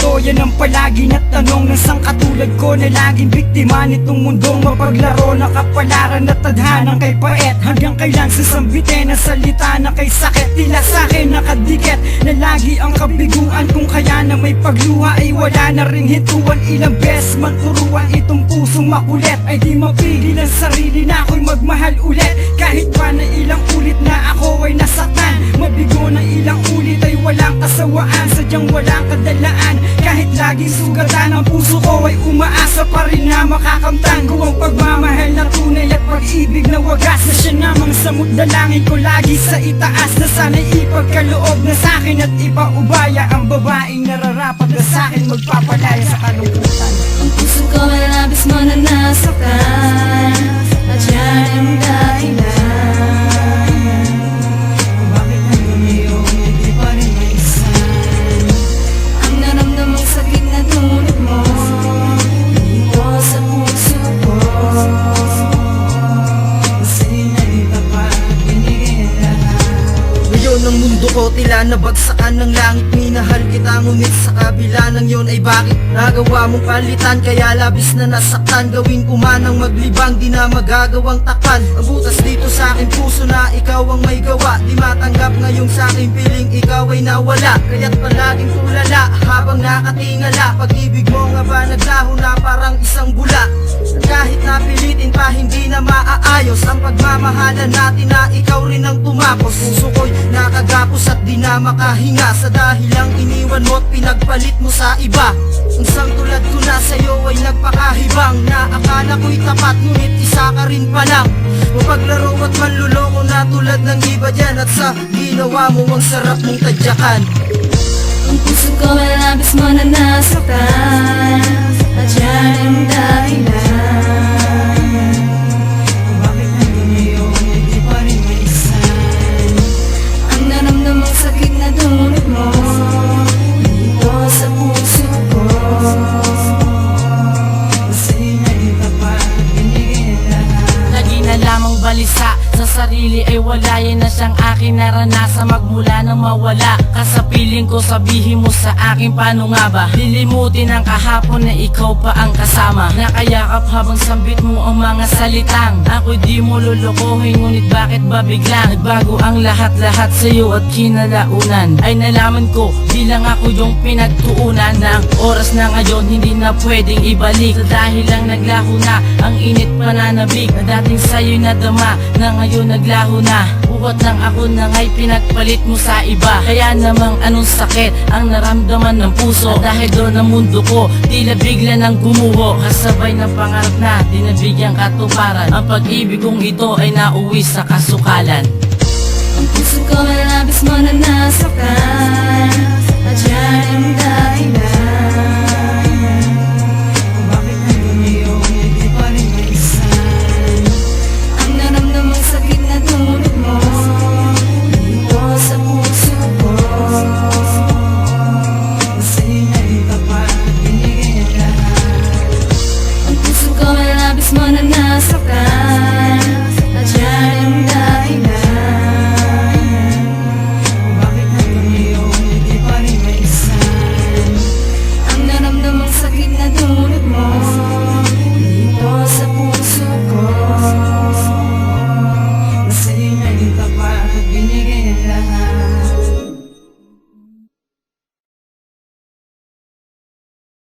ito? Yan ang palagi na tanong ng sangkatulad ko na laging biktima nitong mundong mapaglaro. Nakapalaran na tadhanang kay pait, hanggang kailan sasambitin na salita na kay sakit. Tila sa'kin nakadikit na lagi ang kabiguan, kung kaya na may pagluha ay wala na ring hintuan. Ilang beses man turuan itong pusong makulit, ay di mapigil ang sarili na ako'y magmahal ulit. Kahit pa na ilang ulit na ako ay nasaktan, mabigo na ilang ulit ay walang kasawaan, sadyang walang kadalaan. Kahit laging sugatan ang puso ko ay umaasa pa rin na makakamtan ko ang pagmamahal na tunay at pag-ibig na wagas, na siya namang samut dalangin ko lagi sa itaas, na sana'y ipagkaloob na sa'kin at ipaubaya ang babaeng nararapat na sa'kin magpapalaya sa kalungkutan. Ang puso ko ay labis mo na nasaktan, at yan ang dahilan Kung bakit hanggang ngayon hindi pa rin maisan ang naramdamang sakit na dulot mo dito sa puso ko. Kasi nalitapat, binigay ang lahat. Ngayon ang mundo ko tila nabagsakan ng langit. Minahal kita ngunit sa kabila ng yun ay bakit nagawa mong palitan? Kaya labis na nasaktan, gawin ko man ang maglibang, di na magagawang takpan. Ang butas dito sa aking puso na ikaw ang may gawa, di matanggap ngayong sa aking piling ikaw ay nawala. Kaya't palaging tulala habang nakatingala, pag-ibig mo nga ba naglaho na parang isang bula? Kahit napilitin pa hindi na maaayos ang pagmamahalan natin na ikaw rin ang tumakos. Puso ko'y nakagapos at di na makahinga sa dahilang iniwan mo at pinagpalit mo sa iba. Ang sang tulad ko na sa'yo ay nagpakahibang, na akala ko'y tapat ngunit isa ka rin pa lang. Mapaglaro at manluloko na tulad ng iba dyan, at sa ginawa mo ang sarap mong tadyakan. Ang puso ko ay labis mo na nasaktan, at yan ang dahilan Kung bakit hanggang ngayon hindi pa rin maisan ang naramdamang sakit na dulot mo dito sa puso ko. Kasi nalitapat, binigay ang lahat. Lagi na lamang balisa sa sarili ay wala, yan na siyang aking naranasan magmula nang mawala ka sa piling ko. Sabihin mo sa akin paano nga ba lilimutin ang kahapon na ikaw pa ang kasama, nakayakap habang sambit mo ang mga salitang ako'y di mo lulukuhin. Ngunit bakit ba biglang nagbago ang lahat-lahat sa'yo at kinalaunan ay nalaman ko bilang ako yung pinagtuunan na ang oras na ngayon hindi na pwedeng ibalik, dahil lang naglaho na ang init pananabik na dating sa'yo'y nadama na ngayon naglaho na. Bukod ng ako na nga'y pinagpalit mo sa iba, kaya namang anong sakit ang naramdaman ng puso, dahil doon ang mundo ko tila bigla nang gumuho. Kasabay ng pangarap na di nabigyan katuparan, ang pag-ibig kong ito ay nauwi sa kasukalan. Ang puso ko ay labis mo na nasaktan,